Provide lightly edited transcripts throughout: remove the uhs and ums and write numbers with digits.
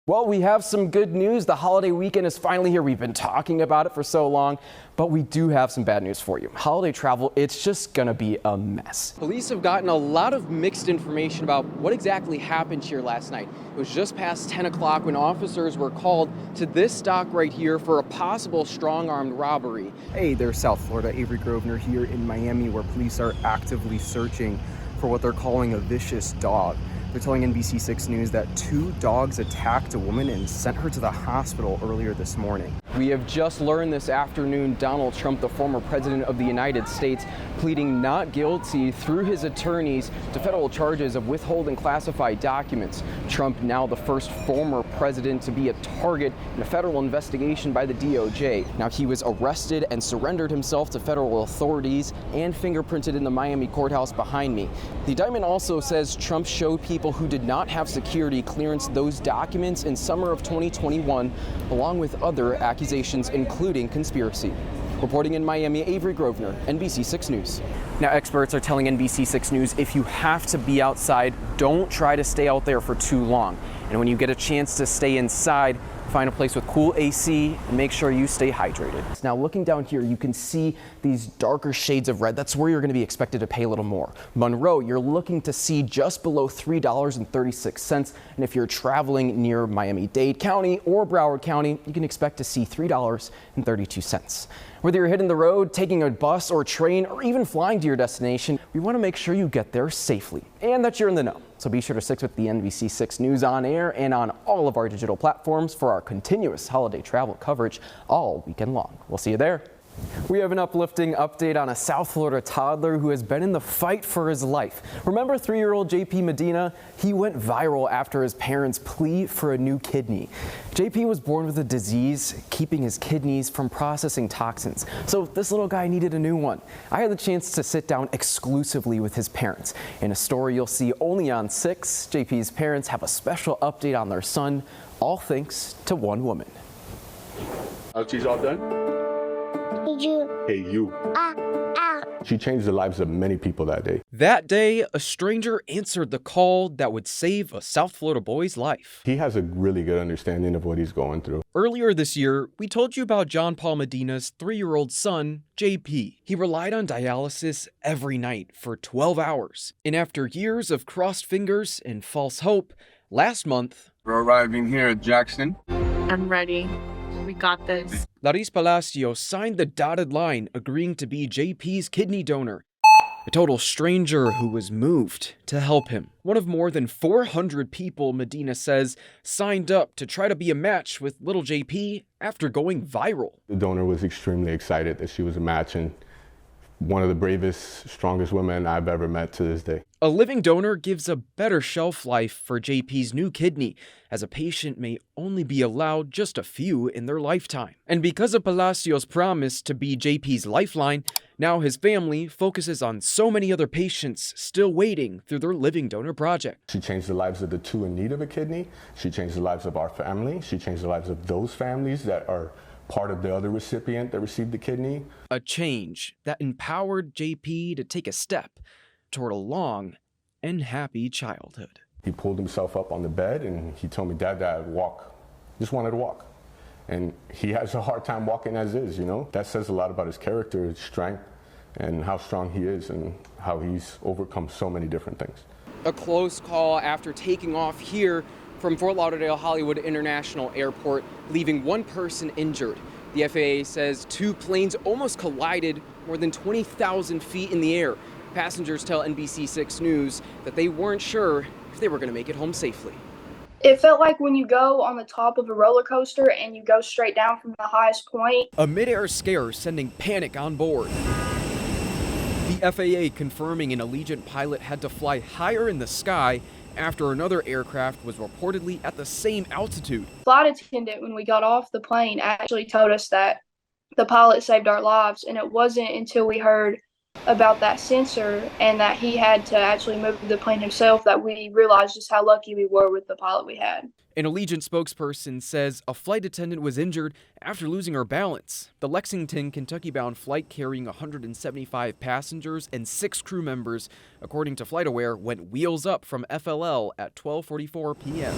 Well, we have some good news. The holiday weekend is finally here. We've been talking about it for so long, but we do have some bad news for you. Holiday travel, it's just gonna be a mess. Police have gotten a lot of mixed information about what exactly happened here last night. It was just past 10 o'clock when officers were called to this dock right here for a possible strong-armed robbery. Hey there, South Florida. Avery Grosvenor here in Miami, where police are actively searching for what they're calling a vicious dog. They're telling NBC6 News that 2 dogs attacked a woman and sent her to the hospital earlier this morning. We have just learned this afternoon Donald Trump, the former president of the United States, pleading not guilty through his attorneys to federal charges of withholding classified documents. Trump, now the first former president to be a target in a federal investigation by the DOJ. Now, he was arrested and surrendered himself to federal authorities and fingerprinted in the Miami courthouse behind me. The indictment also says Trump showed people who did not have security clearance those documents in summer of 2021, along with other accusations, including conspiracy. Reporting in Miami, Avery Grosvenor, NBC6 News. Now, experts are telling NBC6 News if you have to be outside, don't try to stay out there for too long. And when you get a chance to stay inside, find a place with cool AC and make sure you stay hydrated. Now, looking down here, you can see these darker shades of red. That's where you're going to be expected to pay a little more. Monroe, you're looking to see just below $3.36. And if you're traveling near Miami-Dade County or Broward County, you can expect to see $3.32. Whether you're hitting the road, taking a bus or train, or even flying to your destination, we want to make sure you get there safely and that you're in the know. So be sure to stick with the NBC6 News on air and on all of our digital platforms for our continuous holiday travel coverage all weekend long. We'll see you there. We have an uplifting update on a South Florida toddler who has been in the fight for his life. Remember 3-year-old JP Medina? He went viral after his parents' plea for a new kidney. JP was born with a disease keeping his kidneys from processing toxins. So this little guy needed a new one. I had the chance to sit down exclusively with his parents. In a story you'll see only on 6, JP's parents have a special update on their son, all thanks to one woman. She's all done? Hey, you. She changed the lives of many people that day. That day, a stranger answered the call that would save a South Florida boy's life. He has a really good understanding of what he's going through. Earlier this year, we told you about John Paul Medina's 3-year-old son, JP. He relied on dialysis every night for 12 hours. And after years of crossed fingers and false hope, last month... We're arriving here at Jackson. I'm ready. We got this. Laris Palacios signed the dotted line, agreeing to be JP's kidney donor. A total stranger who was moved to help him. One of more than 400 people, Medina says, signed up to try to be a match with little JP after going viral. The donor was extremely excited that she was a match, and one of the bravest, strongest women I've ever met to this day. A living donor gives a better shelf life for JP's new kidney, as a patient may only be allowed just a few in their lifetime. And because of Palacios' promise to be JP's lifeline, now his family focuses on so many other patients still waiting through their living donor project. She changed the lives of the 2 in need of a kidney. She changed the lives of our family. She changed the lives of those families that are part of the other recipient that received the kidney. A change that empowered JP to take a step toward a long and happy childhood. He pulled himself up on the bed and he told me, Dad, I'd walk. Just wanted to walk. And he has a hard time walking as is, you know? That says a lot about his character, his strength, and how strong he is and how he's overcome so many different things. A close call after taking off here from Fort Lauderdale Hollywood International Airport, leaving one person injured. The FAA says 2 planes almost collided more than 20,000 feet in the air. Passengers tell NBC6 News that they weren't sure if they were going to make it home safely. It felt like when you go on the top of a roller coaster and you go straight down from the highest point. A mid-air scare sending panic on board. The FAA confirming an Allegiant pilot had to fly higher in the sky after another aircraft was reportedly at the same altitude. Flight attendant, when we got off the plane, actually told us that the pilot saved our lives, and it wasn't until we heard about that sensor and that he had to actually move the plane himself that we realized just how lucky we were with the pilot we had. An Allegiant spokesperson says a flight attendant was injured after losing her balance. The Lexington, Kentucky-bound flight carrying 175 passengers and 6 crew members, according to FlightAware, went wheels up from FLL at 12:44 p.m.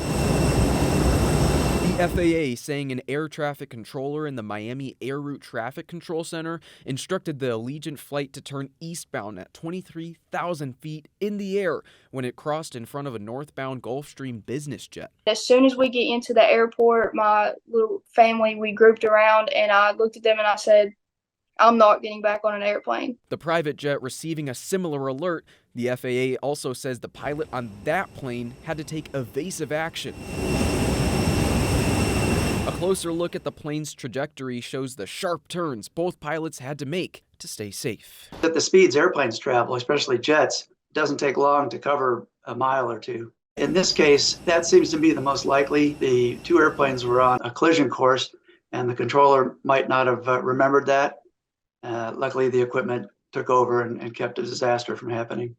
The FAA saying an air traffic controller in the Miami Air Route Traffic Control Center instructed the Allegiant flight to turn eastbound at 23,000 feet in the air when it crossed in front of a northbound Gulfstream business jet. As soon as we get into the airport, my little family, we grouped around and I looked at them and I said, I'm not getting back on an airplane. The private jet receiving a similar alert, the FAA also says the pilot on that plane had to take evasive action. A closer look at the plane's trajectory shows the sharp turns both pilots had to make to stay safe. At the speeds airplanes travel, especially jets, it doesn't take long to cover a mile or two. In this case, that seems to be the most likely. The two airplanes were on a collision course, and the controller might not have remembered that. Luckily, the equipment took over and kept a disaster from happening.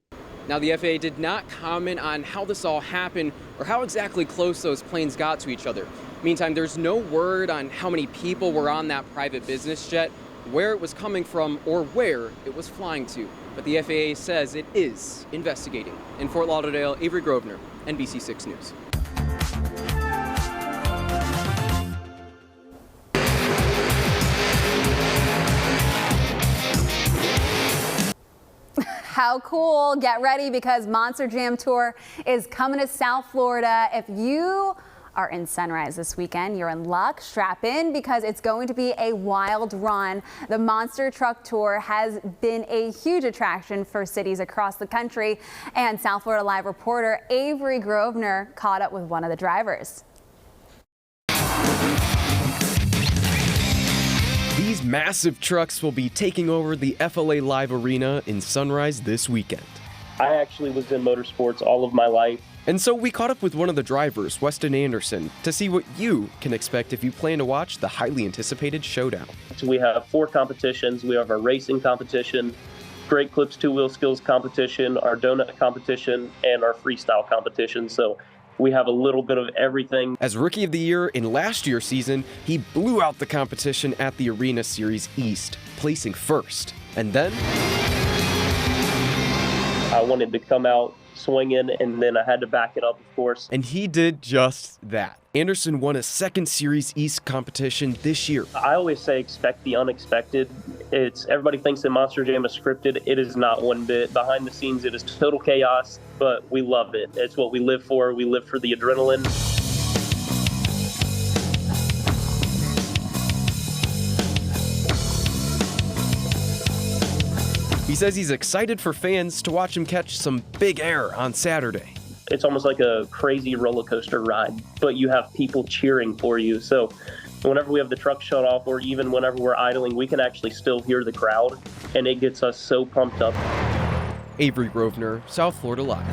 Now, the FAA did not comment on how this all happened or how exactly close those planes got to each other. Meantime, there's no word on how many people were on that private business jet, where it was coming from, or where it was flying to. But the FAA says it is investigating. In Fort Lauderdale, Avery Grosvenor, NBC 6 News. How cool. Get ready because Monster Jam Tour is coming to South Florida. If you are in Sunrise this weekend, you're in luck. Strap in because it's going to be a wild run. The Monster Truck Tour has been a huge attraction for cities across the country, and South Florida Live reporter Avery Grosvenor caught up with one of the drivers. These massive trucks will be taking over the FLA Live Arena in Sunrise this weekend. I actually was in motorsports all of my life. And so we caught up with one of the drivers, Weston Anderson, to see what you can expect if you plan to watch the highly anticipated showdown. So we have 4 competitions. We have our racing competition, Great Clips 2-wheel skills competition, our donut competition, and our freestyle competition. So we have a little bit of everything. As Rookie of the Year in last year's season, he blew out the competition at the Arena Series East, placing first. And then I wanted to come out swinging, and then I had to back it up, of course. And he did just that. Anderson won a second Series East competition this year. I always say expect the unexpected. Everybody thinks that Monster Jam is scripted. It is not one bit. Behind the scenes, it is total chaos, but we love it. It's what we live for. We live for the adrenaline. He says he's excited for fans to watch him catch some big air on Saturday. It's almost like a crazy roller coaster ride, but you have people cheering for you. So whenever we have the truck shut off, or even whenever we're idling, we can actually still hear the crowd, and it gets us so pumped up. Avery Grosvenor, South Florida Live.